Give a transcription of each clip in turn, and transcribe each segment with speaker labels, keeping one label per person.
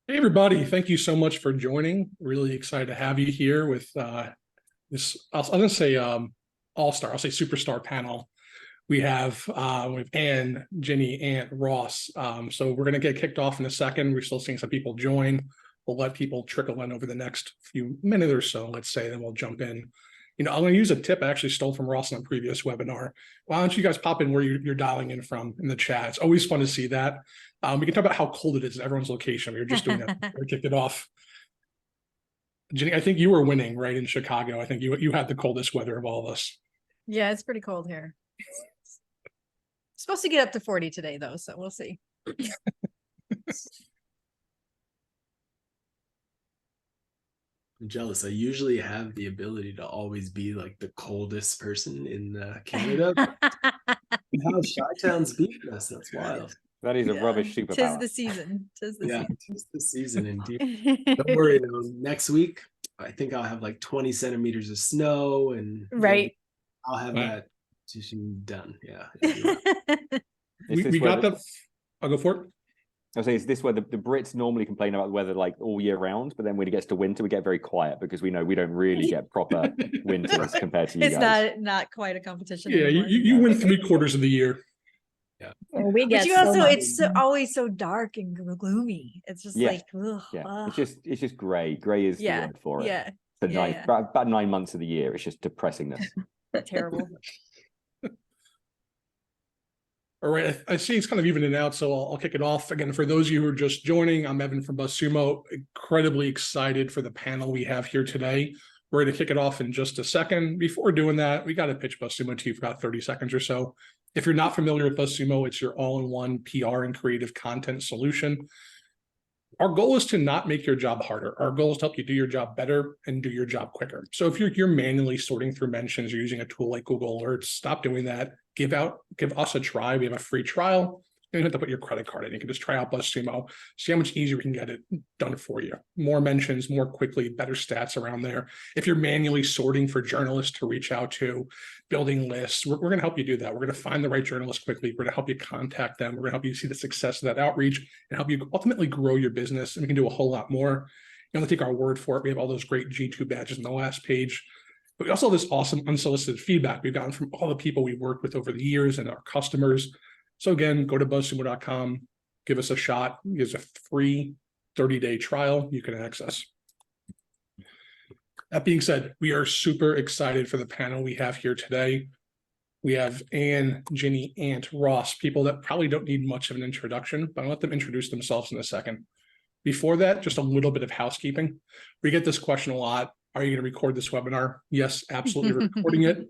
Speaker 1: Hey everybody, thank you so much for joining. Really excited to have you here with this, I'm gonna say all-star, I'll say superstar panel. We have with Ann, Ginny, and Ross. So we're gonna get kicked off in a second. We're still seeing some people join. We'll let people trickle in over the next few minutes or so, let's say, then we'll jump in. I'm gonna use a tip I actually stole from Ross in a previous webinar. Why don't you guys pop in where you're dialing in from in the chat? It's always fun to see that. We can talk about how cold it is in everyone's location. We were just doing that. We kicked it off. Ginny, I think you were winning, right, in Chicago. I think you had the coldest weather of all of us.
Speaker 2: Yeah, it's pretty cold here. Supposed to get up to 40 today, though, so we'll see.
Speaker 3: I'm jealous. I usually have the ability to always be like the coldest person in Canada. How Chi-Town's beating us. That's wild.
Speaker 4: That is a rubbish
Speaker 2: Tis
Speaker 4: superpower.
Speaker 2: the season. Tis the season.
Speaker 3: Tis the season indeed. Don't worry, next week I think I'll have like 20 centimeters of snow and
Speaker 2: Right.
Speaker 3: I'll have that Cision done. Yeah.
Speaker 1: We got the I'll go for it.
Speaker 4: I say, is this where the Brits normally complain about the weather like all year round, but then when it gets to winter, we get very quiet because we know we don't really get proper winters compared to you guys.
Speaker 2: It's not quite a competition.
Speaker 1: Yeah, you win 3/4 of the year.
Speaker 3: Yeah.
Speaker 5: Well, we get
Speaker 2: But you also, it's always so dark and gloomy. It's just like, ugh,
Speaker 4: yeah, it's just grey. Grey is the word for it.
Speaker 2: Yeah.
Speaker 4: About 9 months of the year, it's just depressingness.
Speaker 2: Terrible.
Speaker 1: All right, I see it's kind of evening out, so I'll kick it off. Again, for those of you who are just joining, I'm Evan from BuzzSumo. Incredibly excited for the panel we have here today. We're going to kick it off in just a second. Before doing that, we got to pitch BuzzSumo to you for about 30 seconds or so. If you're not familiar with BuzzSumo, it's your all-in-one PR and creative content solution. Our goal is to not make your job harder. Our goal is to help you do your job better and do your job quicker. So if you're manually sorting through mentions or using a tool like Google Alerts, stop doing that. Give us a try. We have a free trial. You don't have to put your credit card in. You can just try out BuzzSumo, see how much easier we can get it done for you. More mentions, more quickly, better stats around there. If you're manually sorting for journalists to reach out to, building lists, we're going to help you do that. We're going to find the right journalists quickly. We're going to help you contact them. We're going to help you see the success of that outreach and help you ultimately grow your business. And we can do a whole lot more. You don't take our word for it. We have all those great G2 badges on the last page. But we also have this awesome unsolicited feedback we've gotten from all the people we've worked with over the years and our customers. So again, go to buzzsumo.com, give us a shot. It's a free 30-day trial you can access. That being said, we are super excited for the panel we have here today. We have Ann, Ginny, and Ross, people that probably don't need much of an introduction, but I'll let them introduce themselves in a second. Before that, just a little bit of housekeeping. We get this question a lot. Are you going to record this webinar? Yes, absolutely recording it.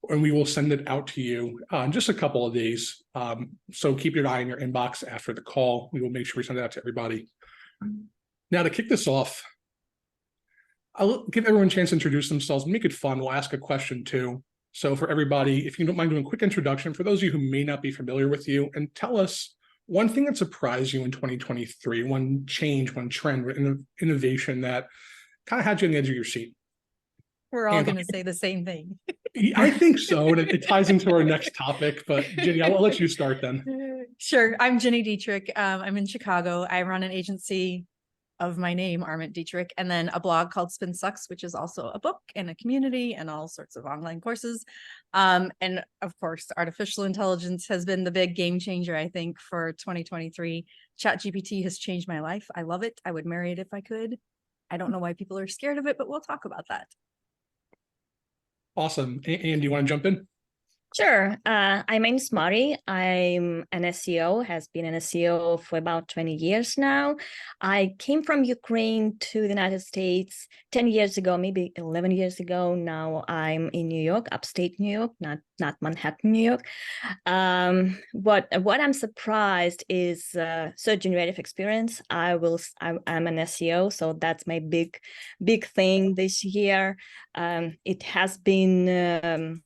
Speaker 1: And we will send it out to you in just a couple of days. So keep your eye on your inbox after the call. We will make sure we send it out to everybody. Now, to kick this off, I'll give everyone a chance to introduce themselves, make it fun. We'll ask a question too. So for everybody, if you don't mind doing a quick introduction, for those of you who may not be familiar with you, and tell us one thing that surprised you in 2023, one change, one trend, one innovation that kind of had you on the edge of your seat.
Speaker 2: We're all going to say the same thing.
Speaker 1: I think so, and it ties into our next topic, but Ginny, I'll let you start then.
Speaker 2: Sure. I'm Ginny Dietrich. I'm in Chicago. I run an agency of my name, Arment Dietrich, and then a blog called Spin Sucks, which is also a book and a community and all sorts of online courses. And of course, artificial intelligence has been the big game changer, I think, for 2023. ChatGPT has changed my life. I love it. I would marry it if I could. I don't know why people are scared of it, but we'll talk about that.
Speaker 1: Awesome. And do you want to jump in?
Speaker 5: Sure. I'm named Smarty. I'm an SEO, has been an SEO for about 20 years now. I came from Ukraine to the United States 10 years ago, maybe 11 years ago. Now I'm in New York, upstate New York, not Manhattan, New York. What I'm surprised is search generative experience. I'm an SEO, so that's my big thing this year. It has been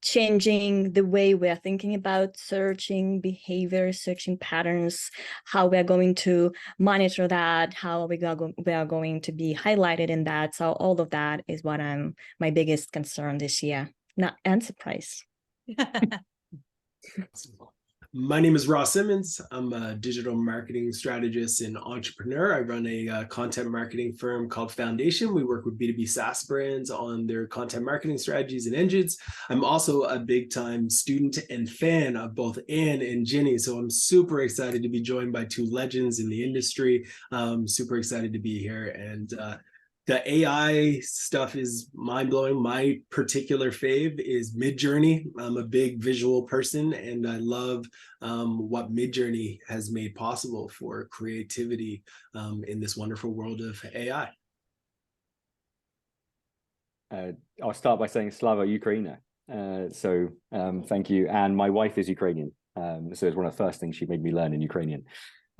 Speaker 5: changing the way we are thinking about searching behavior, searching patterns, how we are going to monitor that, how we are going to be highlighted in that. So all of that is what my biggest concern this year. And surprise.
Speaker 3: My name is Ross Simmonds. I'm a digital marketing strategist and entrepreneur. I run a content marketing firm called Foundation. We work with B2B SaaS brands on their content marketing strategies and engines. I'm also a big time student and fan of both Anne and Gini. So I'm super excited to be joined by two legends in the industry. Super excited to be here. And the AI stuff is mind-blowing. My particular fave is Midjourney. I'm a big visual person, and I love what Midjourney has made possible for creativity in this wonderful world of AI.
Speaker 4: I'll start by saying Slava Ukraina. Thank you. And my wife is Ukrainian. So it's one of the first things she made me learn in Ukrainian.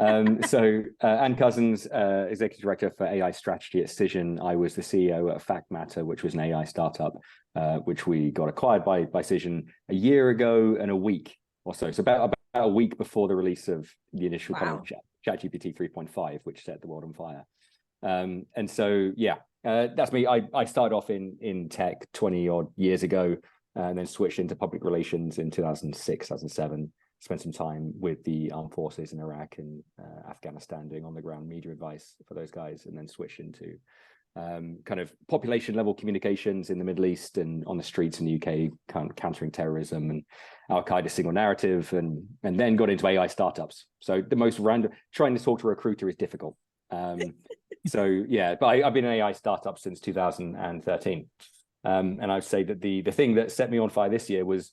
Speaker 4: Anne Cousins, Executive Director for AI Strategy at Cision. I was the CEO at Fact Matter, which was an AI startup, which we got acquired by Cision a year ago and a week or so. So about a week before the release of the initial kind of ChatGPT 3.5, which set the world on fire. That's me. I started off in tech 20 odd years ago, and then switched into public relations in 2006, 2007. Spent some time with the armed forces in Iraq and Afghanistan doing on-the-ground media advice for those guys, and then switched into kind of population level communications in the Middle East and on the streets in the UK, kind of countering terrorism and Al-Qaeda single narrative, and then got into AI startups. So the most random, trying to talk to a recruiter is difficult. But I've been in AI startups since 2013. And I'd say that the thing that set me on fire this year was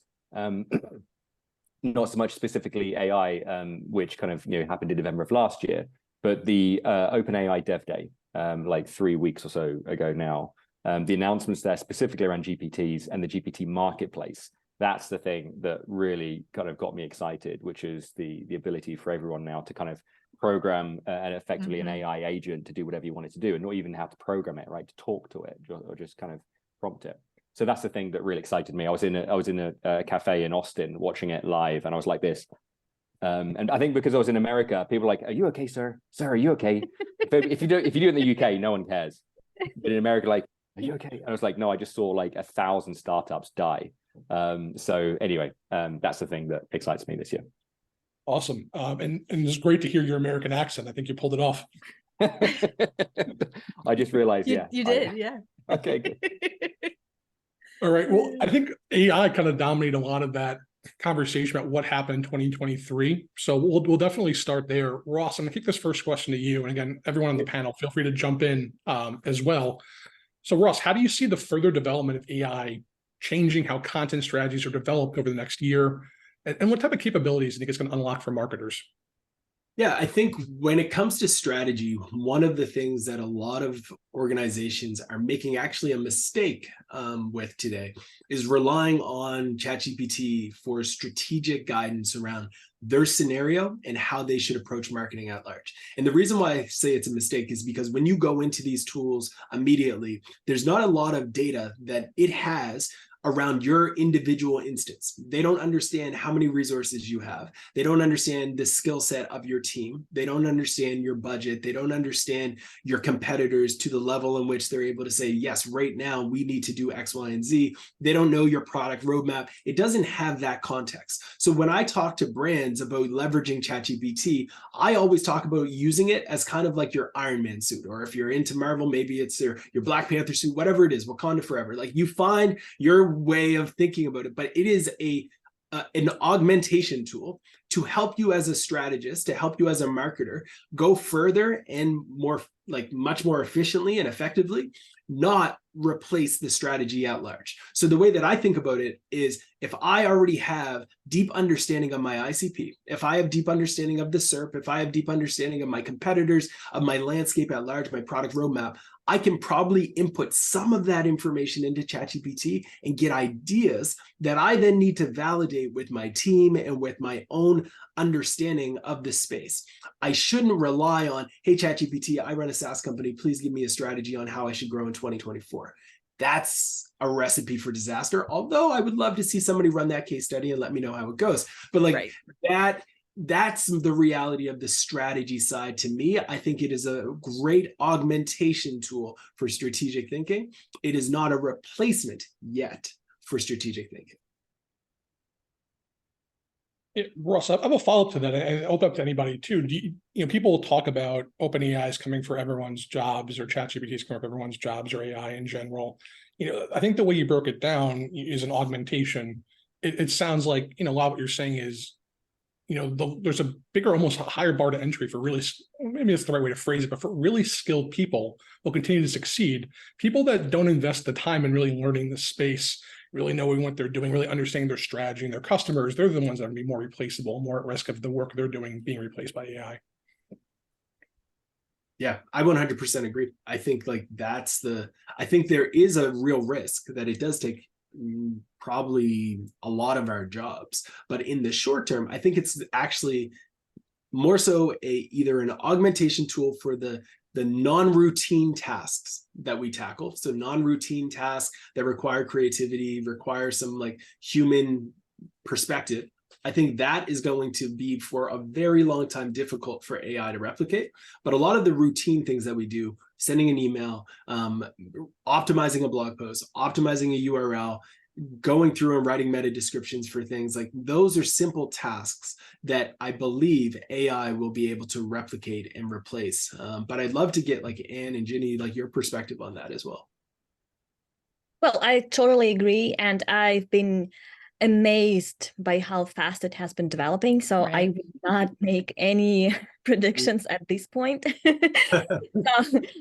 Speaker 4: not so much specifically AI, which kind of happened in November of last year, but the OpenAI Dev Day, like 3 weeks or so ago now. The announcements there specifically around GPTs and the GPT marketplace. That's the thing that really kind of got me excited, which is the ability for everyone now to kind of program and effectively an AI agent to do whatever you want it to do, and not even have to program it, right? To talk to it or just kind of prompt it. So that's the thing that really excited me. I was in a cafe in Austin watching it live, and I was like this. And I think because I was in America, people were like, "Are you okay, sir? Sir, are you okay?" if you do it in the UK, no one cares. But in America, like, "Are you okay?" And I was like, "No, I just saw like 1,000 startups die." So anyway, that's the thing that excites me this year.
Speaker 1: Awesome. And it's great to hear your American accent. I think you pulled it off.
Speaker 4: I just realized,
Speaker 2: you did, yeah.
Speaker 4: Okay, good.
Speaker 1: All right. Well, I think AI kind of dominated a lot of that conversation about what happened in 2023. So we'll definitely start there. Ross, I'm gonna kick this first question to you. And again, everyone on the panel, feel free to jump in as well. So Ross, how do you see the further development of AI changing how content strategies are developed over the next year? And what type of capabilities do you think it's going to unlock for marketers?
Speaker 3: Yeah, I think when it comes to strategy, one of the things that a lot of organizations are making actually a mistake with today is relying on ChatGPT for strategic guidance around their scenario and how they should approach marketing at large. And the reason why I say it's a mistake is because when you go into these tools immediately, there's not a lot of data that it has around your individual instance. They don't understand how many resources you have. They don't understand the skill set of your team. They don't understand your budget. They don't understand your competitors to the level in which they're able to say, yes, right now we need to do X, Y, and Z. They don't know your product roadmap. It doesn't have that context. So when I talk to brands about leveraging ChatGPT, I always talk about using it as kind of like your Iron Man suit, or if you're into Marvel, maybe it's your Black Panther suit, whatever it is, Wakanda Forever. Like, you find your way of thinking about it, but it is an augmentation tool to help you as a strategist, to help you as a marketer go further and much more efficiently and effectively, not replace the strategy at large. So the way that I think about it is, if I already have deep understanding of my ICP, if I have deep understanding of the SERP, if I have deep understanding of my competitors, of my landscape at large, my product roadmap, I can probably input some of that information into ChatGPT and get ideas that I then need to validate with my team and with my own understanding of the space. I shouldn't rely on, hey, ChatGPT, I run a SaaS company, please give me a strategy on how I should grow in 2024. That's a recipe for disaster. Although I would love to see somebody run that case study and let me know how it goes. But that's the reality of the strategy side to me. I think it is a great augmentation tool for strategic thinking. It is not a replacement yet for strategic thinking.
Speaker 1: Ross, I have a follow-up to that, and open up to anybody too. Do you, people talk about OpenAI is coming for everyone's jobs, or ChatGPT is coming for everyone's jobs, or AI in general. I think the way you broke it down is an augmentation. It sounds like, a lot of what you're saying is, there's a bigger, almost higher bar to entry for really, maybe that's the right way to phrase it, but for really skilled people will continue to succeed. People that don't invest the time in really learning the space, really knowing what they're doing, really understanding their strategy and their customers, they're the ones that are going to be more replaceable, more at risk of the work they're doing being replaced by AI.
Speaker 3: Yeah, I 100% agree. I think I think there is a real risk that it does take probably a lot of our jobs, but in the short term, I think it's actually more so either an augmentation tool for the non-routine tasks that we tackle. So non-routine tasks that require creativity, require some human perspective. I think that is going to be for a very long time difficult for AI to replicate. But a lot of the routine things that we do, sending an email, optimizing a blog post, optimizing a URL, going through and writing meta descriptions for things, those are simple tasks that I believe AI will be able to replicate and replace. But I'd love to get Anne and Ginny, your perspective on that as well.
Speaker 5: Well, I totally agree. And I've been amazed by how fast it has been developing. So
Speaker 2: Right.
Speaker 5: I will not make any predictions at this point.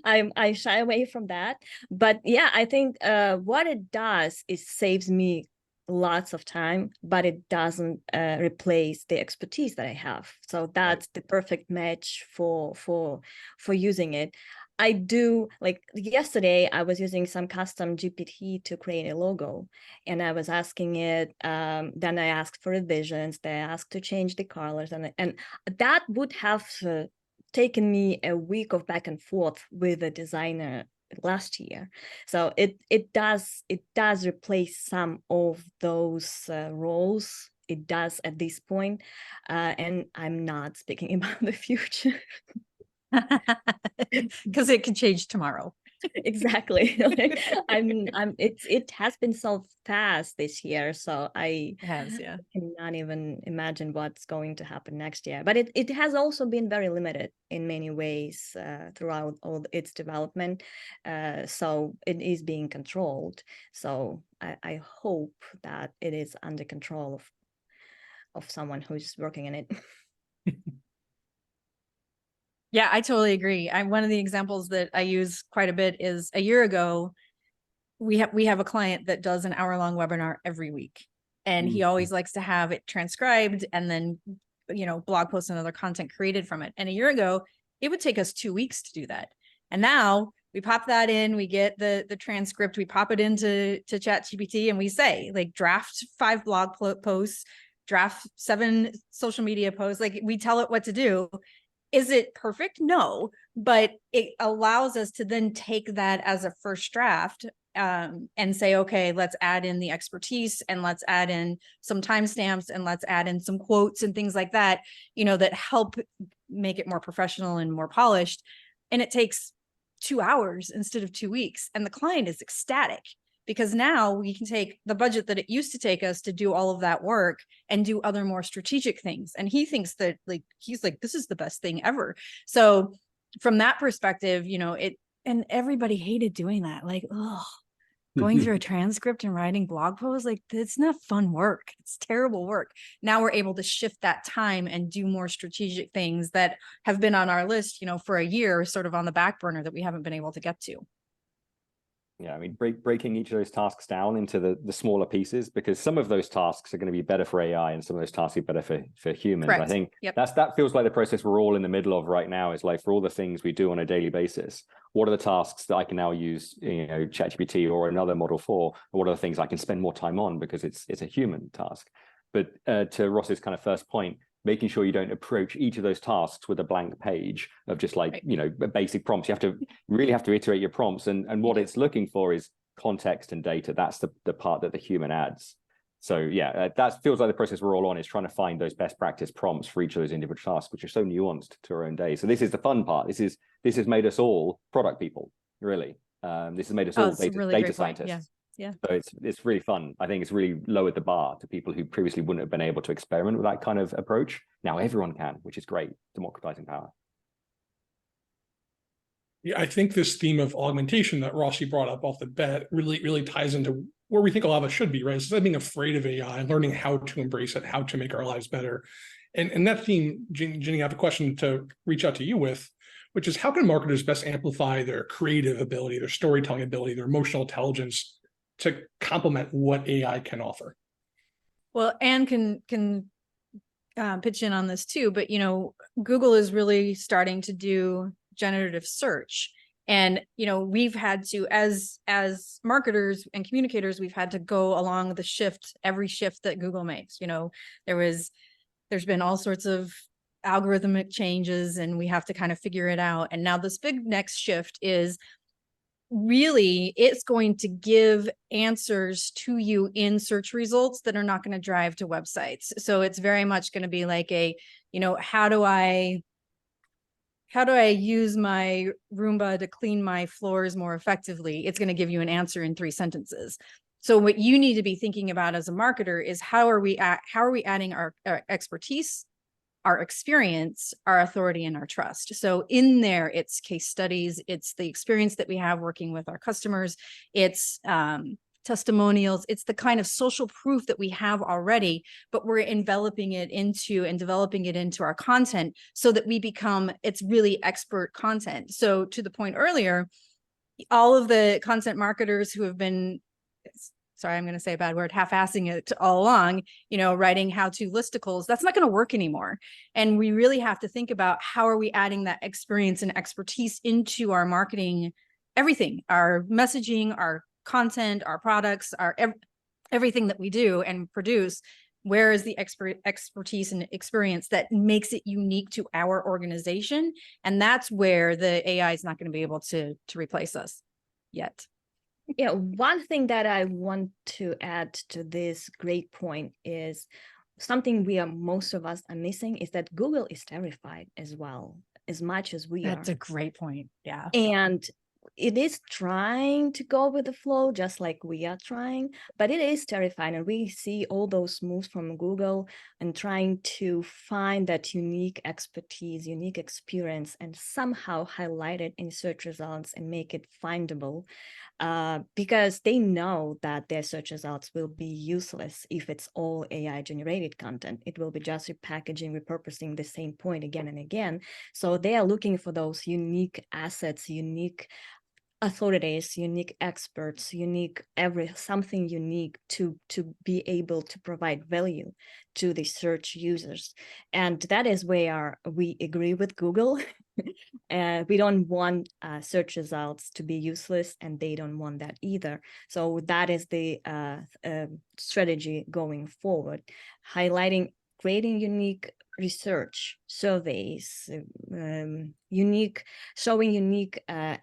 Speaker 5: I shy away from that. But yeah, I think what it does is saves me lots of time, but it doesn't replace the expertise that I have. So that's the perfect match for using it. I do, yesterday, I was using some custom GPT to create a logo, and I was asking it, then I asked for revisions, they asked to change the colors, and that would have taken me a week of back and forth with a designer last year. So it does replace some of those roles. It does at this point, and I'm not speaking about the future.
Speaker 2: Because it could change tomorrow.
Speaker 5: Exactly. It has been so fast this year, so I cannot even imagine what's going to happen next year. But it has also been very limited in many ways throughout all its development. So it is being controlled. So I hope that it is under control of someone who's working in it.
Speaker 2: Yeah, I totally agree. One of the examples that I use quite a bit is a year ago, we have a client that does an hour-long webinar every week. And he always likes to have it transcribed and then, blog posts and other content created from it. And a year ago, it would take us 2 weeks to do that. And now we pop that in, we get the transcript, we pop it into ChatGPT, and we say, draft 5 blog posts, draft 7 social media posts. We tell it what to do. Is it perfect? No, but it allows us to then take that as a first draft and say, okay, let's add in the expertise, and let's add in some timestamps, and let's add in some quotes and things like that, that help make it more professional and more polished. And it takes 2 hours instead of 2 weeks. And the client is ecstatic, because now we can take the budget that it used to take us to do all of that work and do other more strategic things. And he thinks that he's like, this is the best thing ever. So from that perspective, and everybody hated doing that. Going through a transcript and writing blog posts, it's not fun work. It's terrible work. Now we're able to shift that time and do more strategic things that have been on our list, for a year, sort of on the back burner, that we haven't been able to get to.
Speaker 4: Yeah, I mean, breaking each of those tasks down into the smaller pieces, because some of those tasks are going to be better for AI and some of those tasks are better for humans.
Speaker 2: Correct.
Speaker 4: I think
Speaker 2: Yep.
Speaker 4: that feels like the process we're all in the middle of right now. Is for all the things we do on a daily basis, what are the tasks that I can now use, ChatGPT or another model for? Or what are the things I can spend more time on because it's a human task? But to Ross's kind of first point, making sure you don't approach each of those tasks with a blank page of just basic prompts. You have to really iterate your prompts, and what it's looking for is context and data. That's the part that the human adds. So yeah, that feels like the process we're all on, is trying to find those best practice prompts for each of those individual tasks, which are so nuanced to our own day. So this is the fun part. This has made us all product people, really. This has made us all data scientists.
Speaker 2: Yeah. Yeah.
Speaker 4: So it's really fun. I think it's really lowered the bar to people who previously wouldn't have been able to experiment with that kind of approach. Now everyone can, which is great, democratizing power.
Speaker 1: Yeah, I think this theme of augmentation that Rossi brought up off the bat really ties into where we think a lot of us should be, right? Instead of being afraid of AI, learning how to embrace it, how to make our lives better. And that theme, Ginny, I have a question to reach out to you with, which is how can marketers best amplify their creative ability, their storytelling ability, their emotional intelligence to complement what AI can offer?
Speaker 2: Well, Anne can pitch in on this too, but Google is really starting to do generative search. And, we've had to, as marketers and communicators, we've had to go along every shift that Google makes. There's been all sorts of algorithmic changes, and we have to kind of figure it out. And now this big next shift is really, it's going to give answers to you in search results that are not going to drive to websites. So it's very much going to be like how do I use my Roomba to clean my floors more effectively? It's going to give you an answer in 3 sentences. So what you need to be thinking about as a marketer is how are we adding our expertise, our experience, our authority, and our trust. So in there, it's case studies, it's the experience that we have working with our customers, it's testimonials, it's the kind of social proof that we have already, but we're enveloping it into and developing it into our content so that it's really expert content. So to the point earlier, all of the content marketers who have been, sorry, I'm going to say a bad word, half-assing it all along, writing how-to listicles, that's not going to work anymore. And we really have to think about how are we adding that experience and expertise into our marketing, everything, our messaging, our content, our products, everything that we do and produce. Where is the expertise and experience that makes it unique to our organization? And that's where the AI is not going to be able to replace us yet.
Speaker 5: Yeah, one thing that I want to add to this great point is something most of us are missing is that Google is terrified as well, as much as we are.
Speaker 2: That's a great point. Yeah.
Speaker 5: And it is trying to go with the flow, just like we are trying, but it is terrifying. And we see all those moves from Google and trying to find that unique expertise, unique experience, and somehow highlight it in search results and make it findable. Because they know that their search results will be useless if it's all AI generated content. It will be just repackaging, repurposing the same point again and again. So they are looking for those unique assets, unique authorities, unique experts, something unique to be able to provide value to the search users. And that is where we agree with Google. We don't want search results to be useless, and they don't want that either. So that is the strategy going forward, creating unique research surveys, showing unique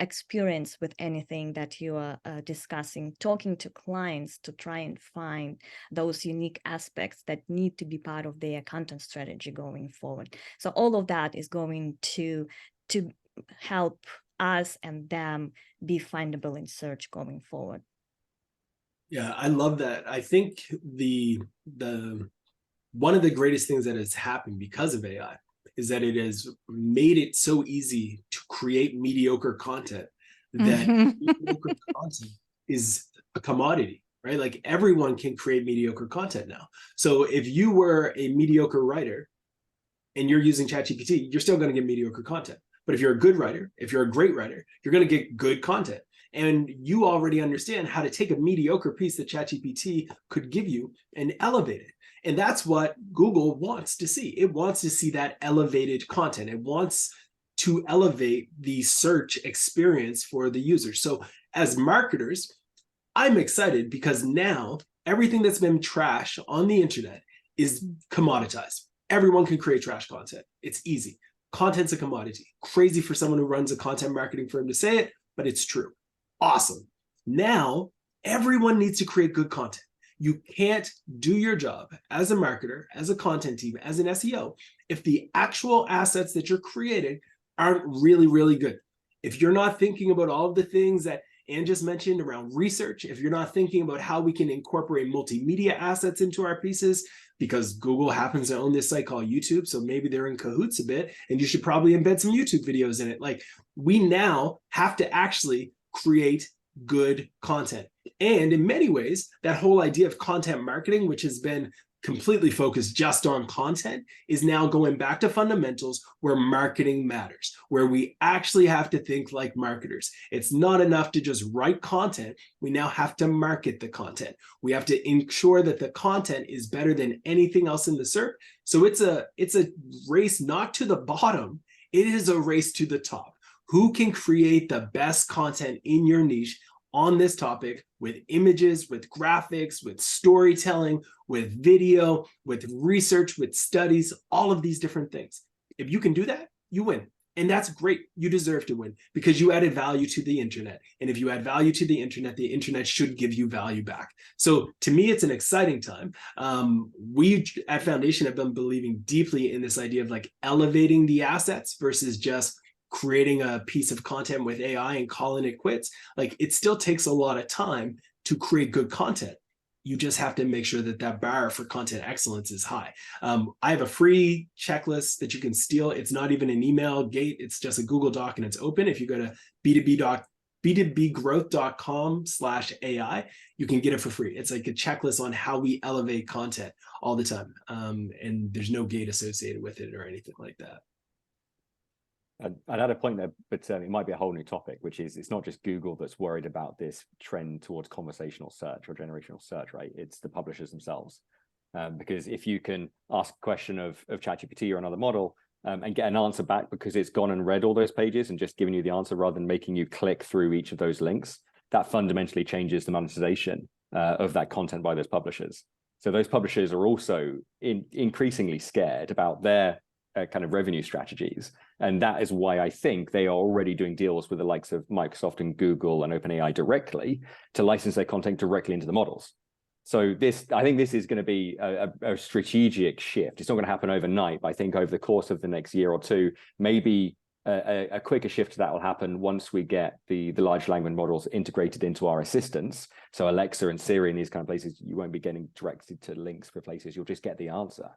Speaker 5: experience with anything that you are discussing, talking to clients to try and find those unique aspects that need to be part of their content strategy going forward. So all of that is going to help us and them be findable in search going forward.
Speaker 3: Yeah, I love that. I think one of the greatest things that has happened because of AI is that it has made it so easy to create mediocre content that mediocre content is a commodity, right? Like everyone can create mediocre content now. So if you were a mediocre writer and you're using ChatGPT, you're still going to get mediocre content. But if you're a good writer, if you're a great writer, you're going to get good content. And you already understand how to take a mediocre piece that ChatGPT could give you and elevate it. And that's what Google wants to see. It wants to see that elevated content. It wants to elevate the search experience for the user. So as marketers, I'm excited because now everything that's been trash on the internet is commoditized. Everyone can create trash content. It's easy. Content's a commodity. Crazy for someone who runs a content marketing firm to say it, but it's true. Awesome. Now everyone needs to create good content. You can't do your job as a marketer, as a content team, as an SEO, if the actual assets that you're creating aren't really, really good. If you're not thinking about all of the things that Anne just mentioned around research. If you're not thinking about how we can incorporate multimedia assets into our pieces, because Google happens to own this site called YouTube, so maybe they're in cahoots a bit, and you should probably embed some YouTube videos in it. Like, we now have to actually create good content. And in many ways, that whole idea of content marketing, which has been completely focused just on content, is now going back to fundamentals where marketing matters, where we actually have to think like marketers. It's not enough to just write content. We now have to market the content. We have to ensure that the content is better than anything else in the SERP. So it's a race not to the bottom, it is a race to the top. Who can create the best content in your niche on this topic, with images, with graphics, with storytelling, with video, with research, with studies, all of these different things. If you can do that, you win. And that's great. You deserve to win because you added value to the internet. And if you add value to the internet should give you value back. So to me, it's an exciting time. We at Foundation have been believing deeply in this idea of like elevating the assets versus just creating a piece of content with AI and calling it quits. Like, it still takes a lot of time to create good content. You just have to make sure that that bar for content excellence is high. I have a free checklist that you can steal. It's not even an email gate. It's just a Google Doc and it's open. If you go to b2bgrowth.com/AI, you can get it for free. It's like a checklist on how we elevate content all the time. And there's no gate associated with it or anything like that.
Speaker 4: I'd add a point there, but it might be a whole new topic, which is it's not just Google that's worried about this trend towards conversational search or generational search, right? It's the publishers themselves. Because if you can ask a question of ChatGPT or another model and get an answer back because it's gone and read all those pages and just giving you the answer rather than making you click through each of those links, that fundamentally changes the monetization of that content by those publishers. So those publishers are also increasingly scared about their kind of revenue strategies. And that is why I think they are already doing deals with the likes of Microsoft and Google and OpenAI directly to license their content directly into the models. So I think this is going to be a strategic shift. It's not going to happen overnight, but I think over the course of the next year or two, maybe a quicker shift to that will happen once we get the large language models integrated into our assistants. So Alexa and Siri and these kind of places, you won't be getting directed to links for places, you'll just get the answer.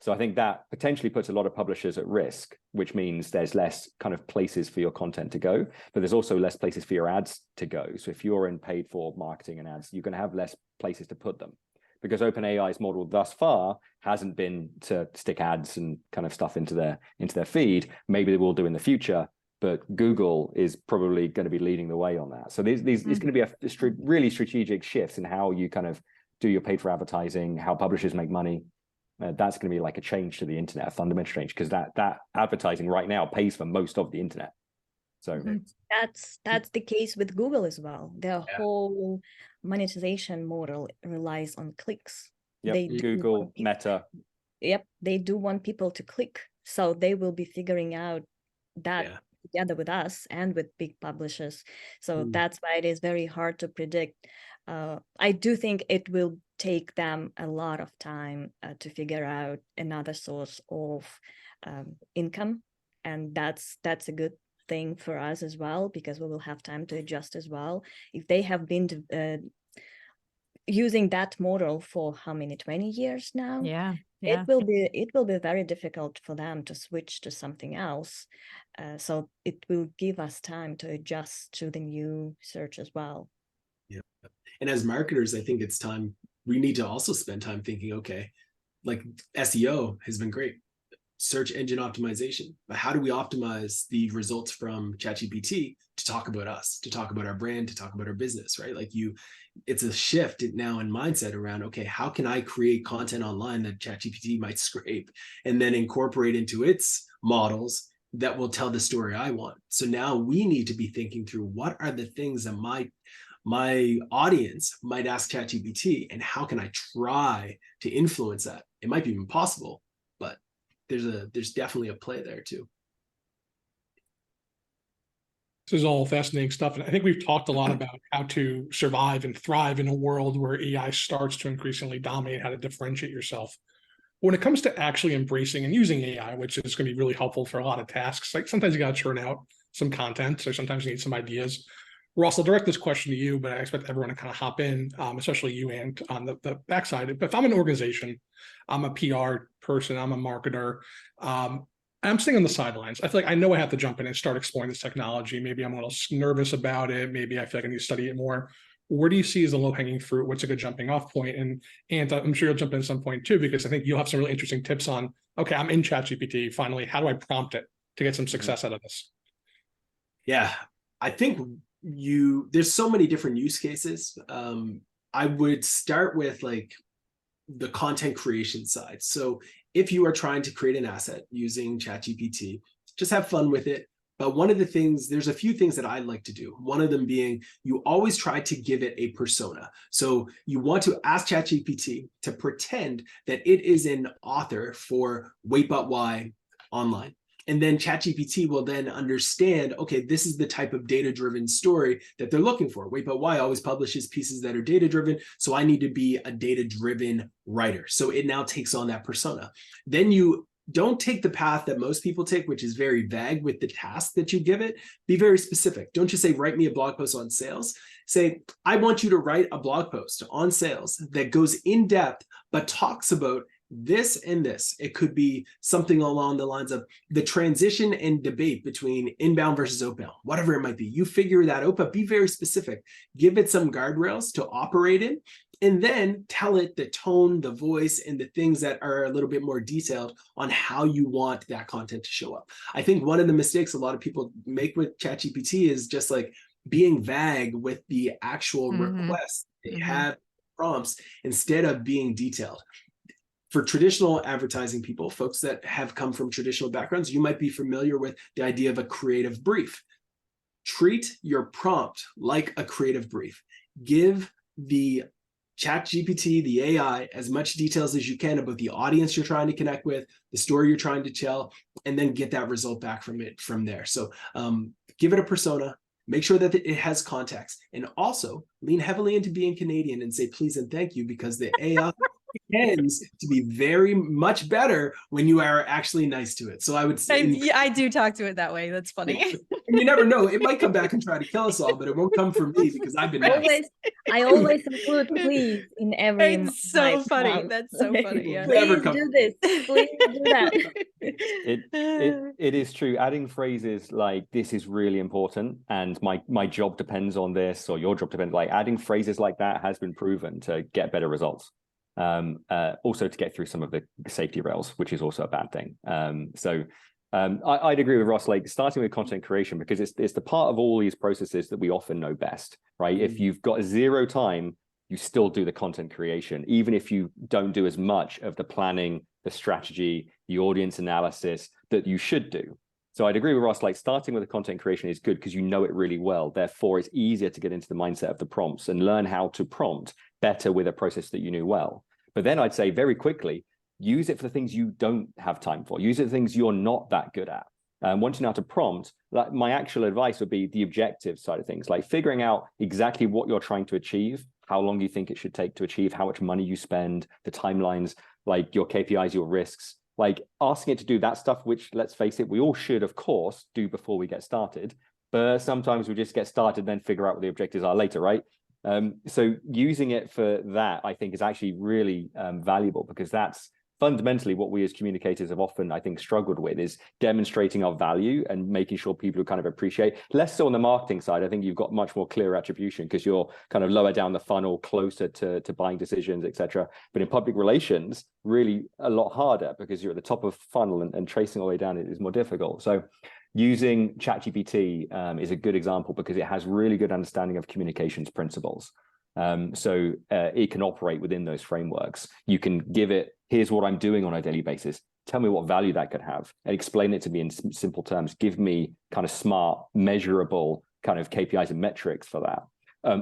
Speaker 4: So I think that potentially puts a lot of publishers at risk, which means there's less kind of places for your content to go, but there's also less places for your ads to go. So if you're in paid for marketing and ads, you're going to have less places to put them, because OpenAI's model thus far hasn't been to stick ads and kind of stuff into their feed. Maybe they will do in the future, but Google is probably going to be leading the way on that. So there's going to be a really strategic shifts in how you kind of do your paid for advertising, how publishers make money. That's going to be like a change to the internet, a fundamental change, because that advertising right now pays for most of the internet. So
Speaker 5: that's the case with Google as well. Their whole monetization model relies on clicks.
Speaker 4: Yep. Google, Meta.
Speaker 5: Yep, they do want people to click, so they will be figuring out that together with us and with big publishers. So that's why it is very hard to predict. I do think it will take them a lot of time to figure out another source of income, and that's a good thing for us as well, because we will have time to adjust as well. If they have been using that model for how many 20 years now, it will be very difficult for them to switch to something else. So it will give us time to adjust to the new search as well.
Speaker 3: Yeah. And as marketers, I think it's time we need to also spend time thinking, okay, like SEO has been great, search engine optimization, but how do we optimize the results from ChatGPT to talk about us, to talk about our brand, to talk about our business, right? Like it's a shift now in mindset around, okay, how can I create content online that ChatGPT might scrape and then incorporate into its models that will tell the story I want? So now we need to be thinking through, what are the things that my audience might ask ChatGPT, and how can I try to influence that? It might be impossible, but there's definitely a play there too.
Speaker 1: This is all fascinating stuff. And I think we've talked a lot about how to survive and thrive in a world where AI starts to increasingly dominate, how to differentiate yourself. When it comes to actually embracing and using AI, which is going to be really helpful for a lot of tasks, like sometimes you got to churn out some content, or sometimes you need some ideas. Ross, I'll direct this question to you, but I expect everyone to kind of hop in, especially you and on the backside. If I'm an organization, I'm a PR person, I'm a marketer, I'm sitting on the sidelines. I feel like I know I have to jump in and start exploring this technology. Maybe I'm a little nervous about it. Maybe I feel like I need to study it more. Where do you see as the low-hanging fruit? What's a good jumping off point? And I'm sure you'll jump in at some point too, because I think you'll have some really interesting tips on, okay, I'm in ChatGPT. Finally, how do I prompt it to get some success out of this?
Speaker 3: Yeah, I think there's so many different use cases. I would start with like the content creation side. So if you are trying to create an asset using ChatGPT, just have fun with it. But one of the things, there's a few things that I like to do. One of them being, you always try to give it a persona. So you want to ask ChatGPT to pretend that it is an author for Wait But Why online. And then ChatGPT will then understand, okay, this is the type of data-driven story that they're looking for. Wait But Why always publishes pieces that are data-driven, so I need to be a data-driven writer. So it now takes on that persona. Then you don't take the path that most people take, which is very vague with the task that you give it. Be very specific. Don't just say, write me a blog post on sales. Say, I want you to write a blog post on sales that goes in depth, but talks about this and this. It could be something along the lines of the transition and debate between inbound versus outbound, whatever it might be. You figure that out, but be very specific. Give it some guardrails to operate in, and then tell it the tone, the voice, and the things that are a little bit more detailed on how you want that content to show up. I think one of the mistakes a lot of people make with ChatGPT is just like being vague with the actual requests they have, prompts, instead of being detailed. For traditional advertising people, folks that have come from traditional backgrounds, you might be familiar with the idea of a creative brief. Treat your prompt like a creative brief. Give the ChatGPT, the AI, as much details as you can about the audience you're trying to connect with, the story you're trying to tell, and then get that result back from it from there. So give it a persona, make sure that it has context, and also lean heavily into being Canadian and say please and thank you, because the AI tends to be very much better when you are actually nice to it. So I would say
Speaker 2: I do talk to it that way. That's funny.
Speaker 3: And you never know, it might come back and try to kill us all, but it won't come from me because I've been nice.
Speaker 5: I always include please in every.
Speaker 2: It's so funny. That's so funny. Yeah.
Speaker 5: Please do this. Please do that.
Speaker 4: It is true. Adding phrases like "this is really important" and my job depends on this, or your job depends, like adding phrases like that has been proven to get better results. Also to get through some of the safety rails, which is also a bad thing. I'd agree with Ross, like starting with content creation, because it's the part of all these processes that we often know best, right? If you've got zero time, you still do the content creation, even if you don't do as much of the planning, the strategy, the audience analysis that you should do. So I'd agree with Ross, like starting with the content creation is good because you know it really well. Therefore, it's easier to get into the mindset of the prompts and learn how to prompt better with a process that you knew well. But then I'd say very quickly, use it for the things you don't have time for. Use it for things you're not that good at. Once you know how to prompt, like my actual advice would be the objective side of things, like figuring out exactly what you're trying to achieve, how long you think it should take to achieve, how much money you spend, the timelines, like your KPIs, your risks, like asking it to do that stuff, which, let's face it, we all should, of course, do before we get started. But sometimes we just get started, then figure out what the objectives are later, right? So using it for that, I think, is actually really valuable, because that's fundamentally what we as communicators have often, I think, struggled with, is demonstrating our value and making sure people kind of appreciate. Less so on the marketing side. I think you've got much more clear attribution because you're kind of lower down the funnel, closer to buying decisions, etc. But in public relations, really a lot harder because you're at the top of funnel, and tracing all the way down is more difficult. So using ChatGPT is a good example because it has really good understanding of communications principles. So it can operate within those frameworks. You can give it, here's what I'm doing on a daily basis. Tell me what value that could have, and explain it to me in simple terms. Give me kind of smart, measurable kind of KPIs and metrics for that.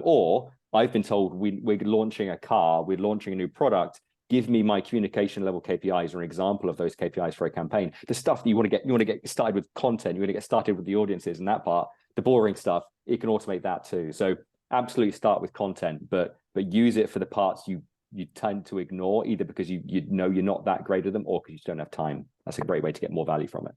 Speaker 4: Or I've been told we're launching a car, we're launching a new product. Give me my communication level KPIs or an example of those KPIs for a campaign. The stuff that you want to get started with content, you want to get started with the audiences and that part, the boring stuff, it can automate that too. So absolutely start with content, but use it for the parts you tend to ignore, either because you know you're not that great at them or because you just don't have time. That's a great way to get more value from it.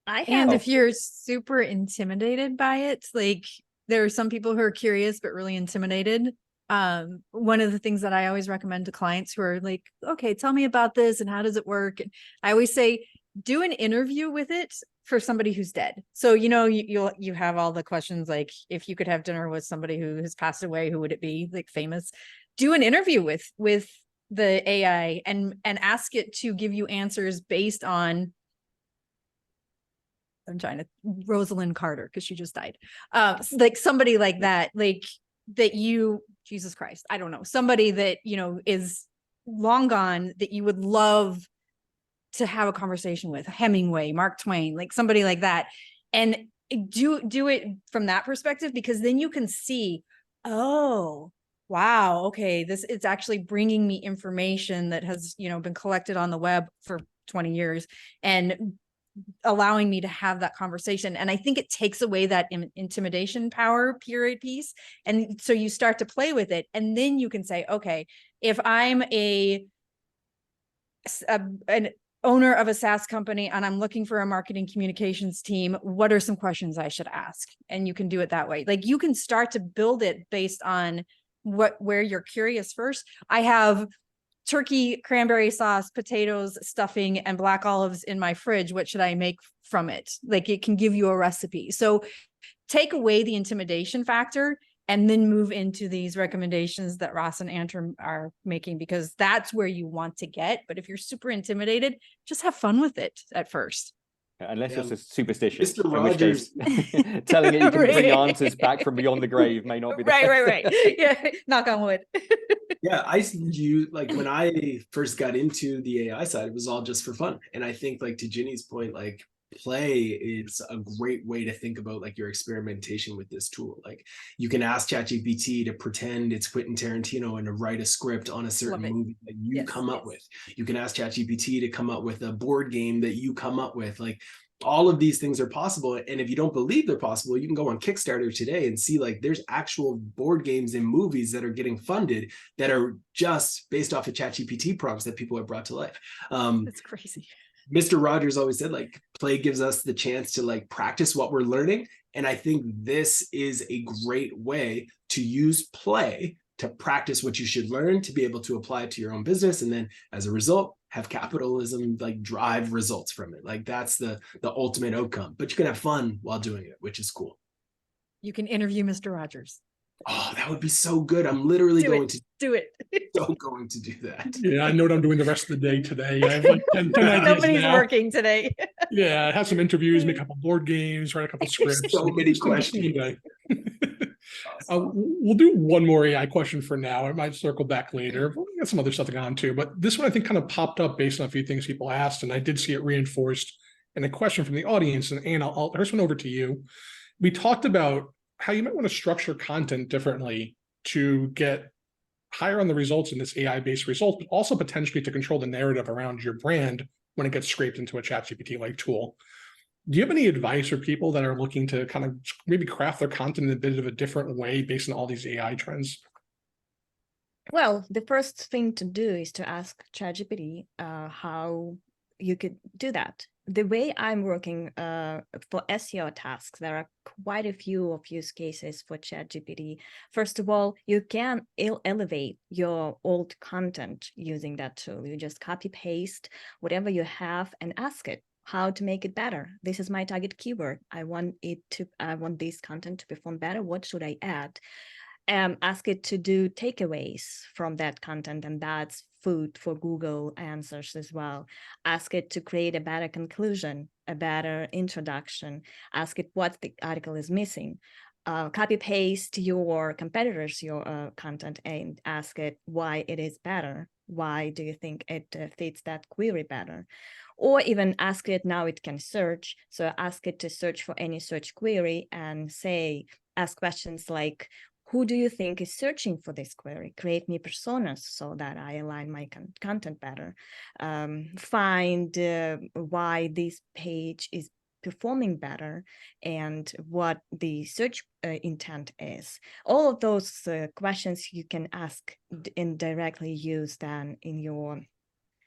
Speaker 2: And if you're super intimidated by it, like there are some people who are curious but really intimidated. One of the things that I always recommend to clients who are like, okay, tell me about this and how does it work? And I always say, do an interview with it for somebody who's dead. So, you know, you have all the questions like, if you could have dinner with somebody who has passed away, who would it be? Like famous. Do an interview with the AI and ask it to give you answers based on, I'm trying to, Rosalind Carter, because she just died. Like somebody like that, like that you, Jesus Christ, I don't know, somebody that, you know, is long gone that you would love to have a conversation with, Hemingway, Mark Twain, like somebody like that. And do it from that perspective, because then you can see, oh, wow, okay, this, it's actually bringing me information that has, you know, been collected on the web for 20 years and allowing me to have that conversation. And I think it takes away that intimidation power period piece. And so you start to play with it, and then you can say, okay, if I'm an owner of a SaaS company and I'm looking for a marketing communications team, what are some questions I should ask? And you can do it that way. Like you can start to build it based on where you're curious first. I have turkey, cranberry sauce, potatoes, stuffing, and black olives in my fridge. What should I make from it? Like it can give you a recipe. So take away the intimidation factor and then move into these recommendations that Ross and Antrim are making, because that's where you want to get. But if you're super intimidated, just have fun with it at first.
Speaker 4: Unless you're superstitious,
Speaker 3: Mr.
Speaker 4: in which case
Speaker 3: Rogers.
Speaker 4: telling it you can bring
Speaker 2: Right.
Speaker 4: answers back from beyond the grave may not be the
Speaker 2: Right. Yeah, knock on wood.
Speaker 3: Yeah, I use, like when I first got into the AI side, it was all just for fun. And I think, like to Ginny's point, like play is a great way to think about like your experimentation with this tool. Like you can ask ChatGPT to pretend it's Quentin Tarantino and to write a script on a certain movie that you come up with. You can ask ChatGPT to come up with a board game that you come up with. Like all of these things are possible. And if you don't believe they're possible, you can go on Kickstarter today and see like there's actual board games and movies that are getting funded that are just based off of ChatGPT prompts that people have brought to life.
Speaker 2: That's crazy.
Speaker 3: Mr. Rogers always said like play gives us the chance to like practice what we're learning. And I think this is a great way to use play to practice what you should learn to be able to apply it to your own business. And then as a result, have capitalism like drive results from it. Like that's the ultimate outcome, but you can have fun while doing it, which is cool.
Speaker 2: You can interview Mr. Rogers.
Speaker 3: Oh, that would be so good. I'm literally going to
Speaker 2: do it.
Speaker 3: going to do that.
Speaker 1: Yeah, I know what I'm doing the rest of the day today. I have like 10 ideas
Speaker 2: Nobody's
Speaker 1: now.
Speaker 2: working today.
Speaker 1: Yeah, I have some interviews, make a couple board games, write a couple scripts.
Speaker 3: So many questions.
Speaker 1: We'll do one more AI question for now. I might circle back later. We got some other stuff to go on too, but this one I think kind of popped up based on a few things people asked, and I did see it reinforced in a question from the audience. And Anne, I'll turn this one over to you. We talked about how you might want to structure content differently to get higher on the results in this AI-based results, but also potentially to control the narrative around your brand when it gets scraped into a ChatGPT-like tool. Do you have any advice for people that are looking to kind of maybe craft their content in a bit of a different way based on all these AI trends?
Speaker 5: Well, the first thing to do is to ask ChatGPT how you could do that. The way I'm working for SEO tasks, there are quite a few of use cases for ChatGPT. First of all, you can elevate your old content using that tool. You just copy paste whatever you have and ask it how to make it better. This is my target keyword. I want this content to perform better. What should I add? Ask it to do takeaways from that content, and that's food for Google answers as well. Ask it to create a better conclusion, a better introduction. Ask it what the article is missing. Copy paste your competitors, your content, and ask it why it is better. Why do you think it fits that query better? Or even ask it, now it can search. So ask it to search for any search query and ask questions like, who do you think is searching for this query? Create me personas so that I align my content better. Find why this page is performing better and what the search intent is. All of those questions you can ask and directly use then in your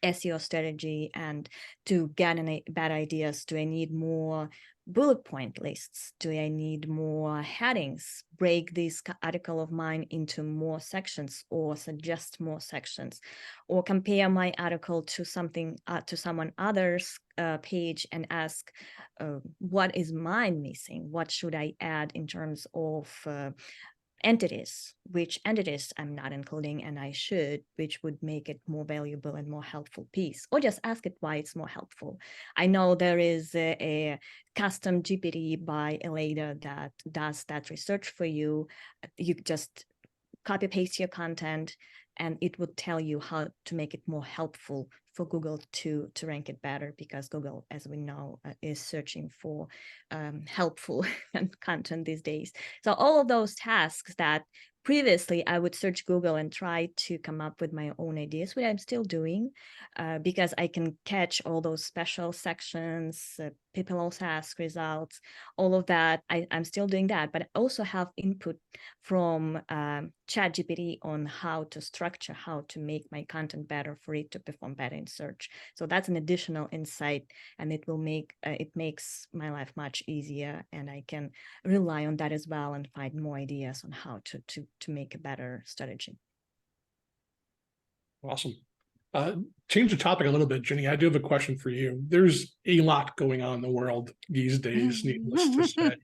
Speaker 5: SEO strategy and to get any bad ideas? Do I need more bullet point lists? Do I need more headings? Break this article of mine into more sections, or suggest more sections, or compare my article to something to someone other's page and ask, what is mine missing? What should I add in terms of entities, which entities I'm not including and I should, which would make it more valuable and more helpful piece, or just ask it why it's more helpful. I know there is a custom GPT by Elada that does that research for you. You just copy paste your content and it would tell you how to make it more helpful for Google to rank it better, because Google, as we know, is searching for helpful content these days. So all of those tasks that previously I would search Google and try to come up with my own ideas, which I'm still doing, because I can catch all those special sections, people also ask results, all of that. I'm still doing that, but I also have input from ChatGPT on how to structure, how to make my content better for it to perform better in search. So that's an additional insight, and it will make it makes my life much easier, and I can rely on that as well and find more ideas on how to make a better strategy.
Speaker 1: Awesome. Change the topic a little bit, Ginny. I do have a question for you. There's a lot going on in the world these days, needless to say.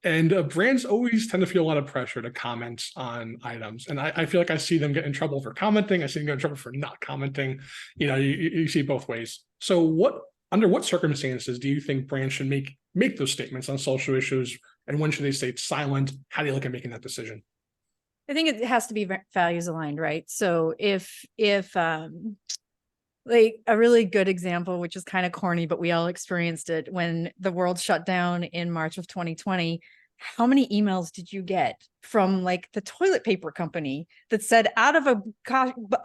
Speaker 1: And brands always tend to feel a lot of pressure to comment on items. And I feel like I see them get in trouble for commenting. I see them get in trouble for not commenting. You know, you see both ways. So under what circumstances do you think brands should make those statements on social issues? And when should they stay silent? How do you look at making that decision?
Speaker 2: I think it has to be values aligned, right? So if like a really good example, which is kind of corny, but we all experienced it when the world shut down in March of 2020, how many emails did you get from like the toilet paper company that said, out of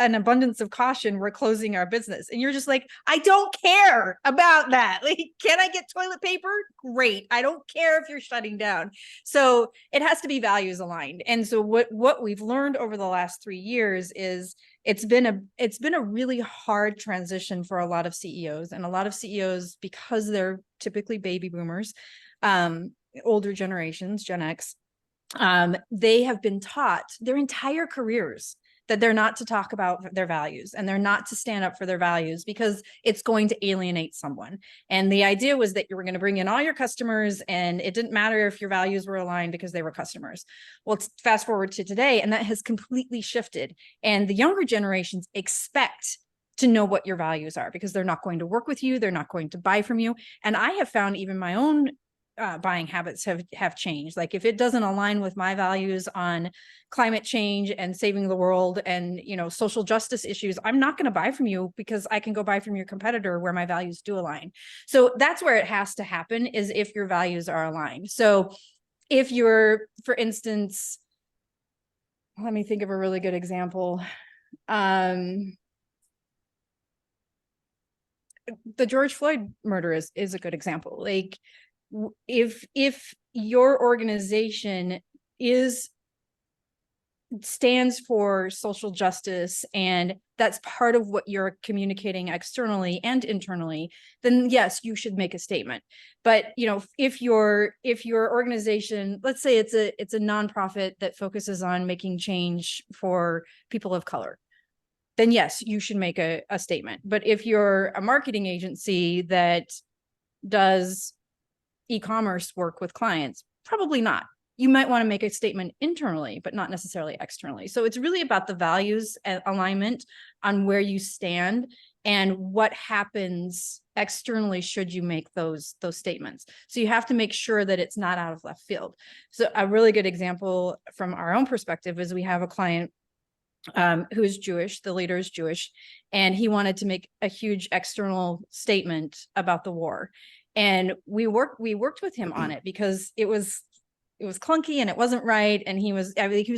Speaker 2: an abundance of caution, we're closing our business? And you're just like, I don't care about that. Like, can I get toilet paper? Great. I don't care if you're shutting down. So it has to be values aligned. And so what we've learned over the last 3 years is it's been a really hard transition for a lot of CEOs, and a lot of CEOs, because they're typically baby boomers, older generations, Gen X, they have been taught their entire careers that they're not to talk about their values and they're not to stand up for their values because it's going to alienate someone. And the idea was that you were going to bring in all your customers and it didn't matter if your values were aligned because they were customers. Well, fast forward to today, and that has completely shifted. And the younger generations expect to know what your values are because they're not going to work with you. They're not going to buy from you. And I have found even my own buying habits have changed. Like if it doesn't align with my values on climate change and saving the world and, you know, social justice issues, I'm not going to buy from you because I can go buy from your competitor where my values do align. So that's where it has to happen, is if your values are aligned. So if you're, for instance, let me think of a really good example. The George Floyd murder is a good example. Like, if your organization stands for social justice and that's part of what you're communicating externally and internally, then yes, you should make a statement. But you know, if your organization, let's say it's a nonprofit that focuses on making change for people of color, then yes, you should make a statement. But if you're a marketing agency that does e-commerce work with clients, probably not. You might want to make a statement internally, but not necessarily externally. So it's really about the values alignment on where you stand and what happens externally should you make those statements. So you have to make sure that it's not out of left field. So a really good example from our own perspective is we have a client who is Jewish, the leader is Jewish, and he wanted to make a huge external statement about the war. And we worked with him on it because it was clunky and it wasn't right. And he was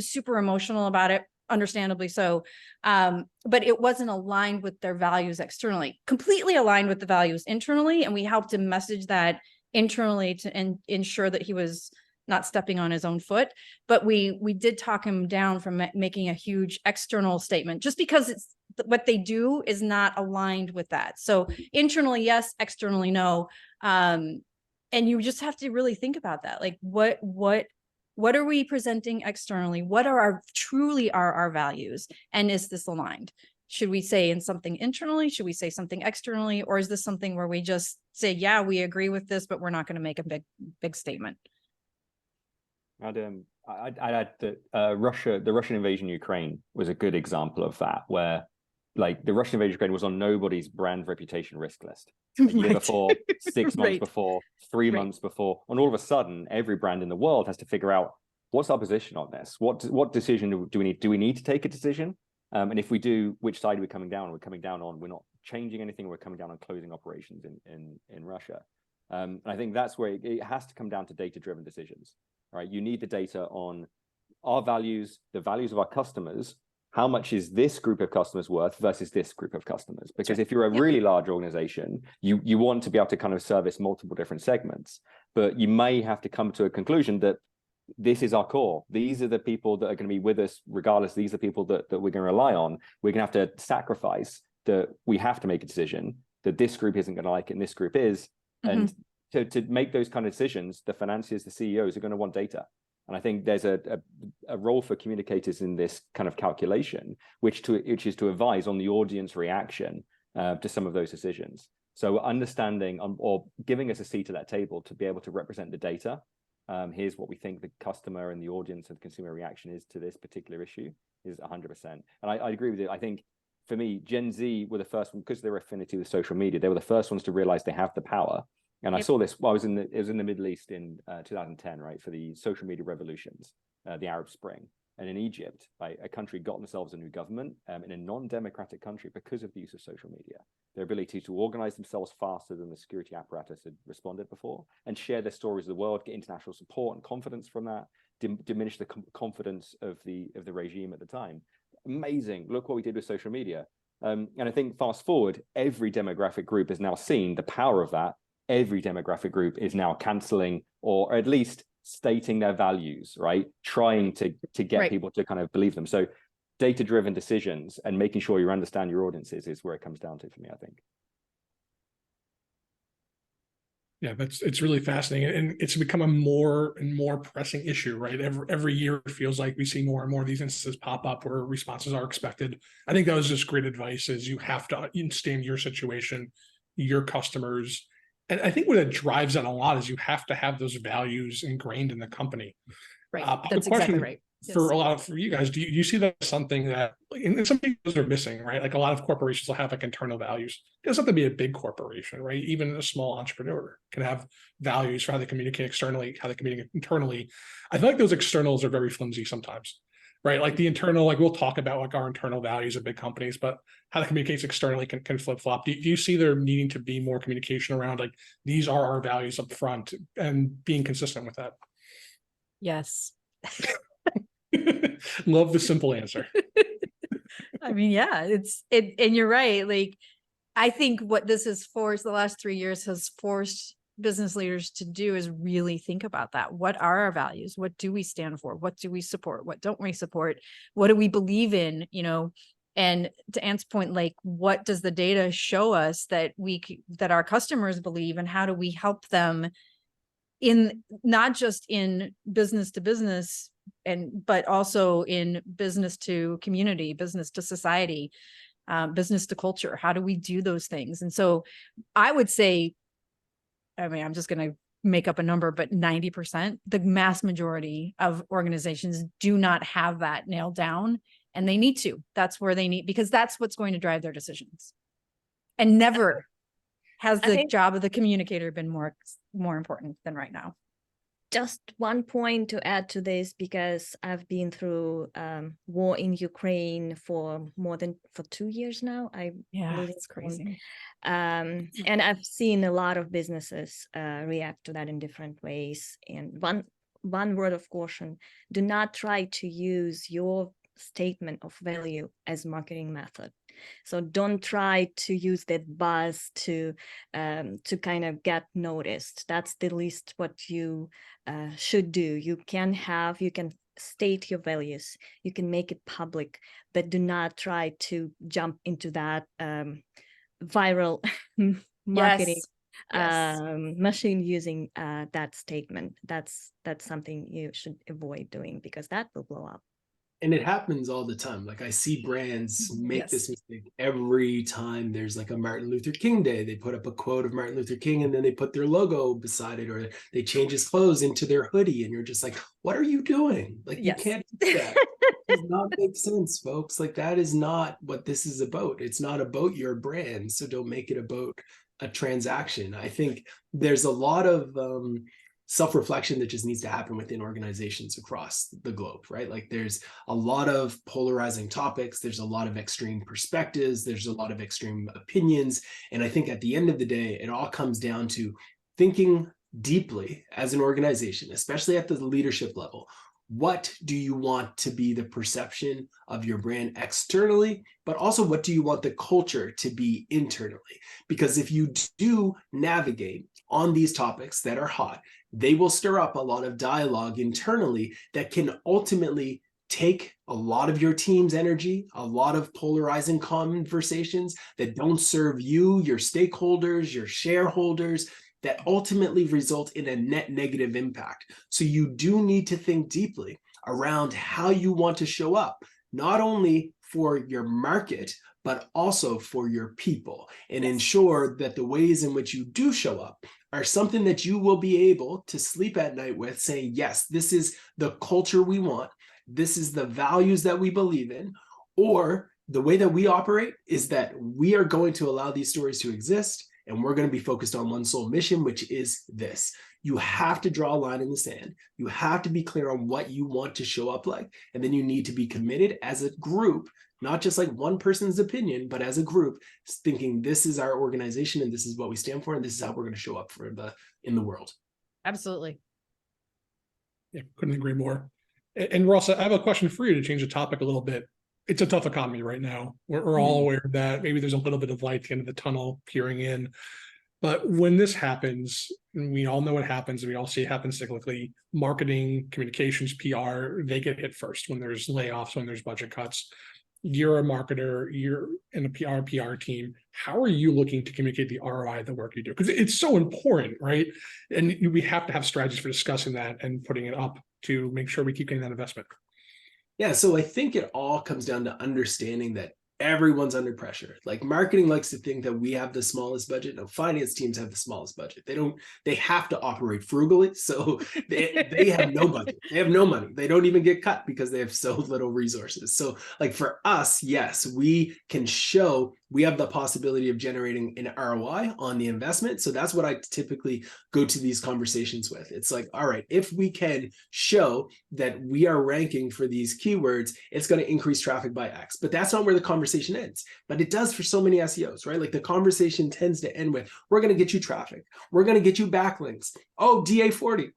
Speaker 2: super emotional about it, understandably so. But it wasn't aligned with their values externally, completely aligned with the values internally. And we helped him message that internally to ensure that he was not stepping on his own foot. But we did talk him down from making a huge external statement, just because what they do is not aligned with that. So internally, yes, externally, no. And you just have to really think about that. Like what are we presenting externally? What are truly our values? And is this aligned? Should we say in something internally? Should we say something externally? Or is this something where we just say, yeah, we agree with this, but we're not going to make a big statement?
Speaker 4: I'd add that the Russian invasion of Ukraine was a good example of that, where like the Russian invasion of Ukraine was on nobody's brand reputation risk list. A year before, 6 months before, 3 months before, and all of a sudden, every brand in the world has to figure out what's our position on this. What decision do we need? Do we need to take a decision? And if we do, which side are we coming down on? We're coming down on, we're not changing anything. We're coming down on closing operations in Russia. And I think that's where it has to come down to data-driven decisions, right? You need the data on our values, the values of our customers. How much is this group of customers worth versus this group of customers? Because if you're a really large organization, you want to be able to kind of service multiple different segments, but you may have to come to a conclusion that this is our core. These are the people that are going to be with us regardless. These are the people that we're going to rely on. We're going to have to sacrifice that. We have to make a decision that this group isn't going to like it and this group is. And to make those kind of decisions, the financiers, the CEOs are going to want data. And I think there's a role for communicators in this kind of calculation, which is to advise on the audience reaction to some of those decisions. So understanding or giving us a seat at that table to be able to represent the data. Here's what we think the customer and the audience and consumer reaction is to this particular issue is 100%. And I agree with it. I think for me, Gen Z were the first one, because of their affinity with social media, they were the first ones to realize they have the power. And I saw this while it was in the Middle East in 2010, right, for the social media revolutions, the Arab Spring. And in Egypt, a country got themselves a new government in a non-democratic country because of the use of social media. Their ability to organize themselves faster than the security apparatus had responded before, and share their stories of the world, get international support and confidence from that, diminish the confidence of the regime at the time. Amazing. Look what we did with social media. And I think fast forward, every demographic group has now seen the power of that. Every demographic group is now canceling or at least stating their values, right? Trying to get people to kind of believe them. So data-driven decisions and making sure you understand your audiences is where it comes down to for me, I think.
Speaker 1: Yeah, it's really fascinating, and it's become a more and more pressing issue, right? Every year it feels like we see more and more of these instances pop up where responses are expected. I think that was just great advice, is you have to understand your situation, your customers. And I think what it drives on a lot is you have to have those values ingrained in the company.
Speaker 2: Right.
Speaker 1: That's exactly right. For you guys, do you see that as something that, and some people are missing, right? Like a lot of corporations will have like internal values. It doesn't have to be a big corporation, right? Even a small entrepreneur can have values for how they communicate externally, how they communicate internally. I feel like those externals are very flimsy sometimes, right? Like the internal, like we'll talk about like our internal values of big companies, but how that communicates externally can flip flop. Do you see there needing to be more communication around like these are our values up front and being consistent with that?
Speaker 2: Yes.
Speaker 1: Love the simple answer.
Speaker 2: I mean, yeah, and you're right. Like, I think what this has forced, the last 3 years has forced business leaders to do is really think about that. What are our values? What do we stand for? What do we support? What don't we support? What do we believe in? You know, and to Ant's point, like, what does the data show us that that our customers believe, and how do we help them in not just in business to business, but also in business to community, business to society, business to culture? How do we do those things? And so I would say, I mean, I'm just going to make up a number, but 90%, the mass majority of organizations do not have that nailed down, and they need to. That's where they need, because that's what's going to drive their decisions. And never has the job of the communicator been more important than right now.
Speaker 5: Just one point to add to this, because I've been through war in Ukraine for 2 years now.
Speaker 2: It's crazy.
Speaker 5: And I've seen a lot of businesses react to that in different ways. And one word of caution: do not try to use your statement of value as marketing method. So don't try to use that buzz to kind of get noticed. That's the least what you should do. You can state your values. You can make it public, but do not try to jump into that viral marketing
Speaker 2: Yes.
Speaker 5: machine using that statement. That's something you should avoid doing, because that will blow up.
Speaker 3: And it happens all the time. Like I see brands make
Speaker 2: Yes.
Speaker 3: this mistake every time there's like a Martin Luther King Day. They put up a quote of Martin Luther King and then they put their logo beside it, or they change his clothes into their hoodie. And you're just like, what are you doing? Like,
Speaker 2: Yes.
Speaker 3: you can't do that. It does not make sense, folks. Like, that is not what this is about. It's not about your brand. So don't make it about a transaction. I think there's a lot of self-reflection that just needs to happen within organizations across the globe, right? Like, there's a lot of polarizing topics, there's a lot of extreme perspectives, there's a lot of extreme opinions. And I think at the end of the day, it all comes down to thinking deeply as an organization, especially at the leadership level. What do you want to be the perception of your brand externally, but also what do you want the culture to be internally? Because if you do navigate on these topics that are hot, they will stir up a lot of dialogue internally that can ultimately take a lot of your team's energy, a lot of polarizing conversations that don't serve you, your stakeholders, your shareholders, that ultimately result in a net negative impact. So you do need to think deeply around how you want to show up, not only for your market, but also for your people, and ensure that the ways in which you do show up are something that you will be able to sleep at night with, saying, yes, this is the culture we want, this is the values that we believe in, or the way that we operate is that we are going to allow these stories to exist, and we're going to be focused on one sole mission, which is this. You have to draw a line in the sand. You have to be clear on what you want to show up like, and then you need to be committed as a group, not just like one person's opinion, but as a group, thinking this is our organization and this is what we stand for, and this is how we're going to show up in the world.
Speaker 2: Absolutely.
Speaker 1: Yeah, couldn't agree more. And Ross, I have a question for you to change the topic a little bit. It's a tough economy right now. We're all aware that maybe there's a little bit of light at the end of the tunnel peering in. But when this happens, and we all know what happens, and we all see it happen cyclically, marketing, communications, PR, they get hit first when there's layoffs, when there's budget cuts. You're a marketer, you're in a PR team. How are you looking to communicate the ROI of the work you do? Because it's so important, right? And we have to have strategies for discussing that and putting it up to make sure we keep getting that investment.
Speaker 3: Yeah, so I think it all comes down to understanding that everyone's under pressure. Like, marketing likes to think that we have the smallest budget. No, finance teams have the smallest budget. They have to operate frugally. So they have no budget. They have no money. They don't even get cut because they have so little resources. So like, for us, yes, we can show we have the possibility of generating an ROI on the investment. So that's what I typically go to these conversations with. It's like, all right, if we can show that we are ranking for these keywords, it's going to increase traffic by X. But that's not where the conversation ends. But it does for so many SEOs, right? Like, the conversation tends to end with, we're going to get you traffic. We're going to get you backlinks. Oh, DA40.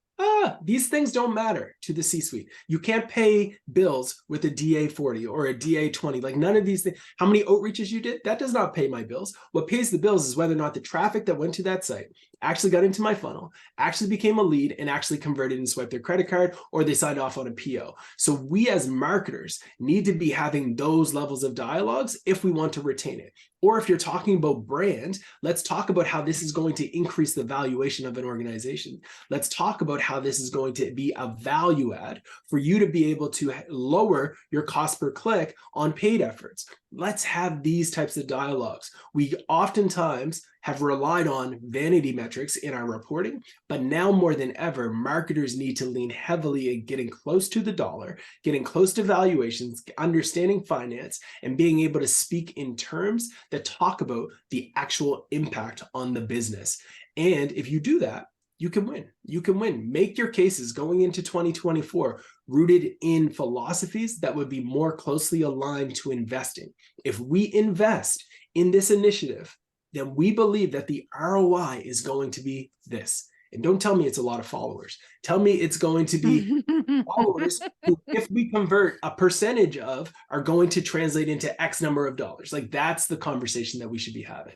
Speaker 3: These things don't matter to the C-suite. You can't pay bills with a DA40 or a DA20. Like, none of these things. How many outreaches you did, that does not pay my bills. What pays the bills is whether or not the traffic that went to that site actually got into my funnel, actually became a lead, and actually converted and swiped their credit card, or they signed off on a PO. So we as marketers need to be having those levels of dialogues if we want to retain it. Or if you're talking about brand, let's talk about how this is going to increase the valuation of an organization. Let's talk about how this is going to be a value add for you to be able to lower your cost per click on paid efforts. Let's have these types of dialogues. We oftentimes have relied on vanity metrics in our reporting, but now more than ever, marketers need to lean heavily in getting close to the dollar, getting close to valuations, understanding finance, and being able to speak in terms that talk about the actual impact on the business. And if you do that, you can win. You can win. Make your cases going into 2024 rooted in philosophies that would be more closely aligned to investing. If we invest in this initiative, then we believe that the ROI is going to be this. And don't tell me it's a lot of followers. Tell me it's going to be followers who, if we convert a percentage of, are going to translate into X number of dollars. Like, that's the conversation that we should be having.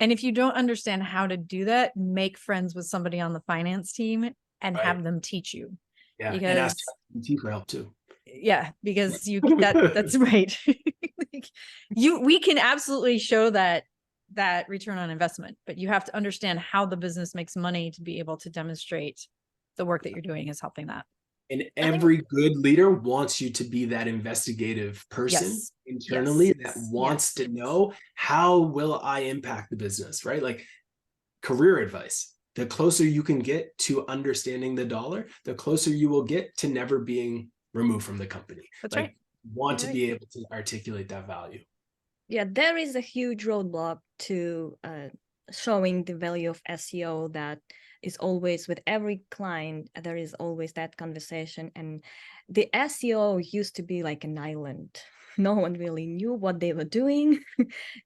Speaker 2: And if you don't understand how to do that, make friends with somebody on the finance team and
Speaker 3: Right.
Speaker 2: have them teach you.
Speaker 3: Yeah, and
Speaker 2: because
Speaker 3: ask ChatGPT for help too.
Speaker 2: yeah, because that's right. Like, we can absolutely show that return on investment, but you have to understand how the business makes money to be able to demonstrate the work that you're doing is helping that.
Speaker 3: And every good leader wants you to be that investigative person
Speaker 2: Yes.
Speaker 3: internally
Speaker 2: Yes.
Speaker 3: that wants to know, how will I impact the business, right? Like career advice. The closer you can get to understanding the dollar, the closer you will get to never being removed from the company.
Speaker 2: That's
Speaker 3: like,
Speaker 2: right.
Speaker 3: Want
Speaker 2: You're
Speaker 3: to be able to articulate that value.
Speaker 5: Yeah, there is a huge roadblock to showing the value of SEO that is always with every client. There is always that conversation. And the SEO used to be like an island. No one really knew what they were doing.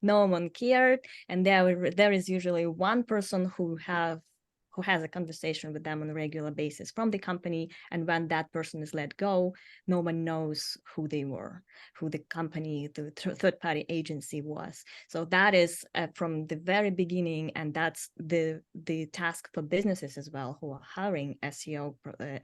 Speaker 5: No one cared. And there is usually one person who has a conversation with them on a regular basis from the company. And when that person is let go, no one knows who they were, who the company, the third-party agency was. So that is from the very beginning, and that's the task for businesses as well who are hiring SEO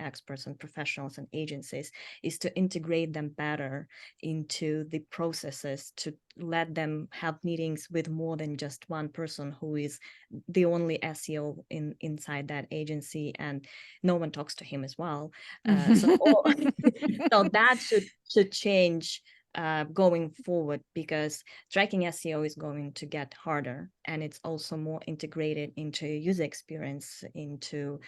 Speaker 5: experts and professionals and agencies, is to integrate them better into the processes, to let them have meetings with more than just one person who is the only SEO inside that agency, and no one talks to him as well. So that should change going forward, because tracking SEO is going to get harder, and it's also more integrated into user experience, into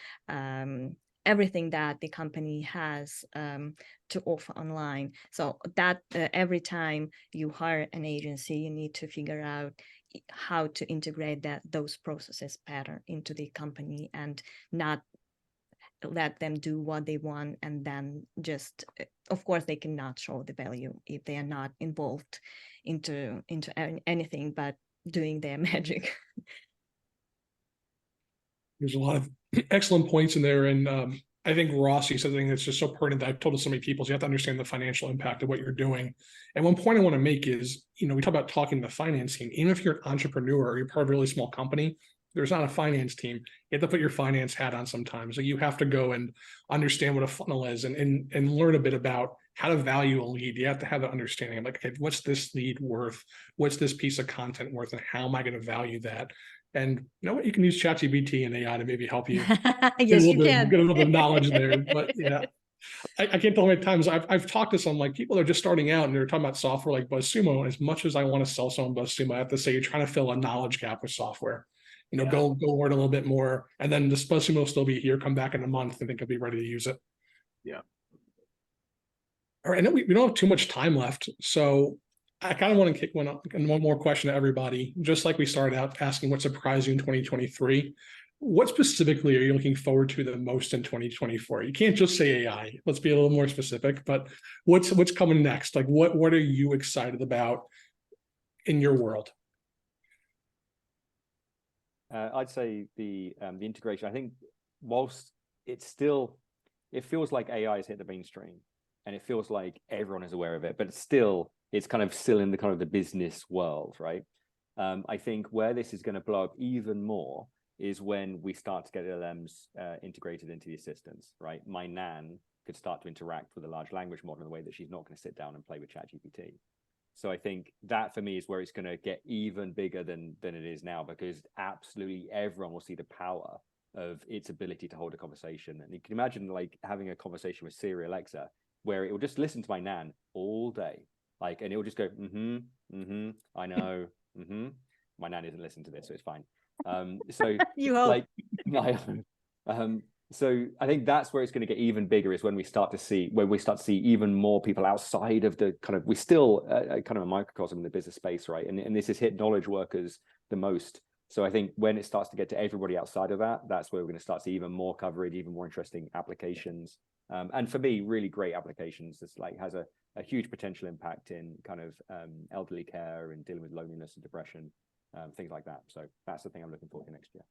Speaker 5: everything that the company has to offer online. So that every time you hire an agency, you need to figure out how to integrate those processes better into the company, and not let them do what they want, and then just, of course, they cannot show the value if they are not involved into anything but doing their magic.
Speaker 1: There's a lot of excellent points in there. And I think Rossi said something that's just so pertinent that I've told to so many people, is you have to understand the financial impact of what you're doing. And one point I want to make is, we talk about talking to the finance team. Even if you're an entrepreneur or you're part of a really small company, there's not a finance team. You have to put your finance hat on sometimes. So you have to go and understand what a funnel is, and learn a bit about how to value a lead. You have to have an understanding of, like, okay, what's this lead worth? What's this piece of content worth? And how am I going to value that? And you know what? You can use ChatGPT and AI to maybe help you.
Speaker 2: Yes, you can.
Speaker 1: Get a little bit of knowledge there. But yeah, I can't tell how many times I've talked to some, like, people that are just starting out and they're talking about software like BuzzSumo. And as much as I want to sell someone BuzzSumo, I have to say, you're trying to fill a knowledge gap with software. Go learn a little bit more, and then this BuzzSumo will still be here. Come back in a month, and think I'll be ready to use it.
Speaker 3: Yeah.
Speaker 1: All right. I know we don't have too much time left, so I kind of want to kick one more question to everybody. Just like we started out asking what surprised you in 2023, what specifically are you looking forward to the most in 2024? You can't just say AI. Let's be a little more specific. But what's coming next? Like, what are you excited about in your world?
Speaker 4: I'd say the integration. I think whilst it feels like AI has hit the mainstream, and it feels like everyone is aware of it, but it's kind of still in the kind of the business world, right? I think where this is going to blow up even more is when we start to get LLMs integrated into the assistants, right? My nan could start to interact with a large language model in a way that she's not going to sit down and play with ChatGPT. So I think that for me is where it's going to get even bigger than it is now, because absolutely everyone will see the power of its ability to hold a conversation. And you can imagine like having a conversation with Siri Alexa, where it will just listen to my nan all day, like, and it will just go, I know, My nan isn't listening to this, so it's fine. So
Speaker 2: you hope.
Speaker 4: So I think that's where it's going to get even bigger, is when we start to see even more people outside of the kind of, we're still kind of a microcosm in the business space, right? And this has hit knowledge workers the most. So I think when it starts to get to everybody outside of that, that's where we're going to start to see even more coverage, even more interesting applications. And for me, really great applications. This like has a huge potential impact in kind of elderly care and dealing with loneliness and depression, things like that. So that's the thing I'm looking forward to next year.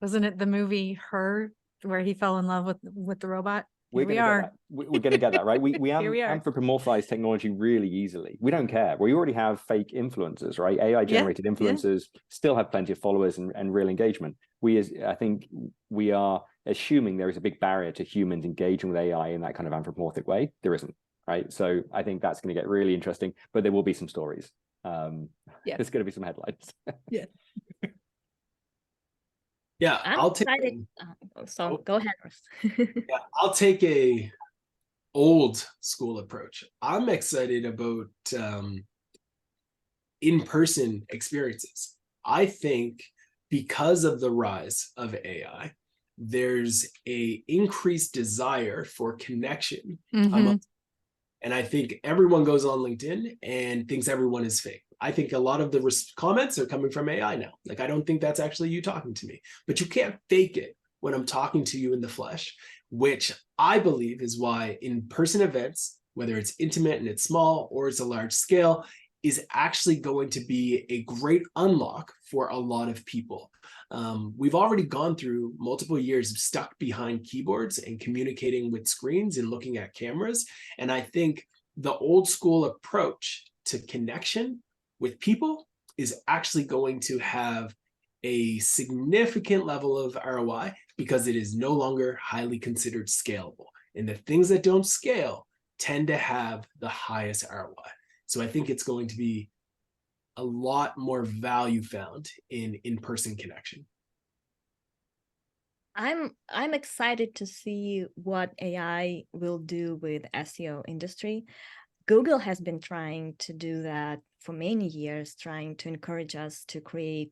Speaker 2: Wasn't it the movie Her, where he fell in love with the robot?
Speaker 4: We're
Speaker 2: we
Speaker 4: going to
Speaker 2: are.
Speaker 4: get that. We're going to get that, right? We
Speaker 2: Here we are.
Speaker 4: anthropomorphize technology really easily. We don't care. We already have fake influencers, right? AI generated influencers still have plenty of followers and real engagement. I think we are assuming there is a big barrier to humans engaging with AI in that kind of anthropomorphic way. There isn't, right? So I think that's going to get really interesting, but there will be some stories. There's going to be some headlines.
Speaker 2: Yeah.
Speaker 3: Yeah,
Speaker 5: I'm
Speaker 3: I'll take.
Speaker 5: excited. So go ahead, Russ.
Speaker 3: Yeah, I'll take a old school approach. I'm excited about in-person experiences. I think because of the rise of AI, there's a increased desire for connection
Speaker 2: Mhm.
Speaker 3: and I think everyone goes on LinkedIn and thinks everyone is fake. I think a lot of the comments are coming from AI now. Like, I don't think that's actually you talking to me, but you can't fake it when I'm talking to you in the flesh, which I believe is why in-person events, whether it's intimate and it's small or it's a large scale, is actually going to be a great unlock for a lot of people. We've already gone through multiple years of stuck behind keyboards and communicating with screens and looking at cameras. And I think the old school approach to connection with people is actually going to have a significant level of ROI because it is no longer highly considered scalable. And the things that don't scale tend to have the highest ROI. So I think it's going to be a lot more value found in in-person connection.
Speaker 5: I'm excited to see what AI will do with SEO industry. Google has been trying to do that for many years, trying to encourage us to create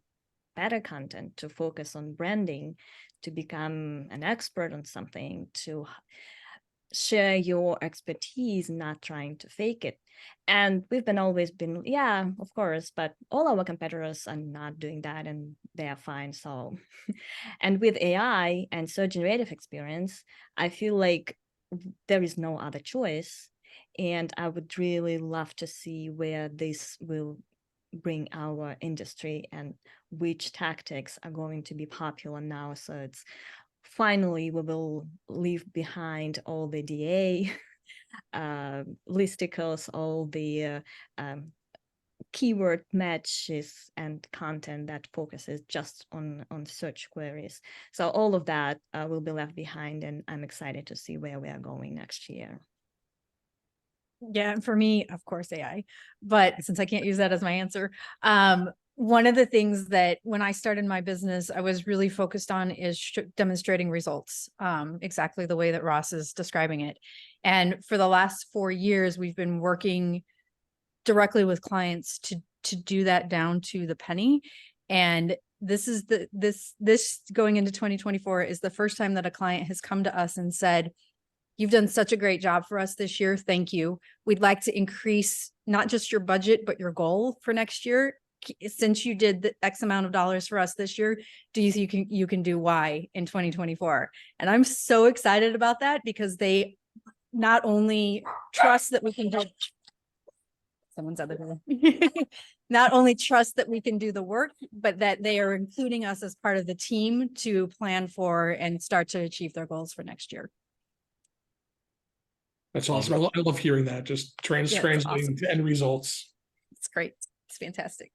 Speaker 5: better content, to focus on branding, to become an expert on something, to share your expertise, not trying to fake it. And we've always been, yeah, of course, but all our competitors are not doing that and they are fine. So, and with AI and search generative experience, I feel like there is no other choice. And I would really love to see where this will bring our industry and which tactics are going to be popular now. So it's finally we will leave behind all the DA listicles, all the keyword matches and content that focuses just on search queries. So all of that will be left behind, and I'm excited to see where we are going next year.
Speaker 2: Yeah, and for me, of course, AI, but since I can't use that as my answer, one of the things that when I started my business, I was really focused on is demonstrating results, exactly the way that Ross is describing it. And for the last 4 years, we've been working directly with clients to do that down to the penny. And this is this going into 2024 is the first time that a client has come to us and said, "You've done such a great job for us this year. Thank you. We'd like to increase not just your budget, but your goal for next year. Since you did the X amount of dollars for us this year, do you think you can do Y in 2024? And I'm so excited about that because they not only trust that we can do someone's other not only trust that we can do the work, but that they are including us as part of the team to plan for and start to achieve their goals for next year.
Speaker 1: That's awesome. I love hearing that. Just translating
Speaker 2: awesome.
Speaker 1: to end results.
Speaker 2: It's great. It's fantastic.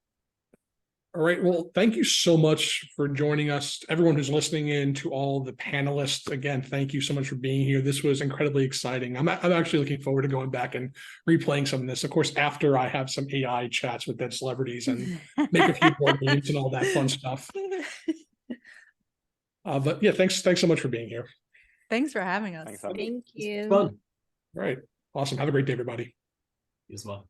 Speaker 1: All right. Well, thank you so much for joining us. Everyone who's listening in, to all the panelists, again, thank you so much for being here. This was incredibly exciting. I'm actually looking forward to going back and replaying some of this. Of course, after I have some AI chats with dead celebrities and make a few board games and all that fun stuff. But yeah, thanks so much for being here.
Speaker 2: Thanks for having us.
Speaker 4: Thanks, Alan.
Speaker 5: Thank you.
Speaker 3: Fun.
Speaker 1: All right. Awesome. Have a great day, everybody.
Speaker 3: You as well.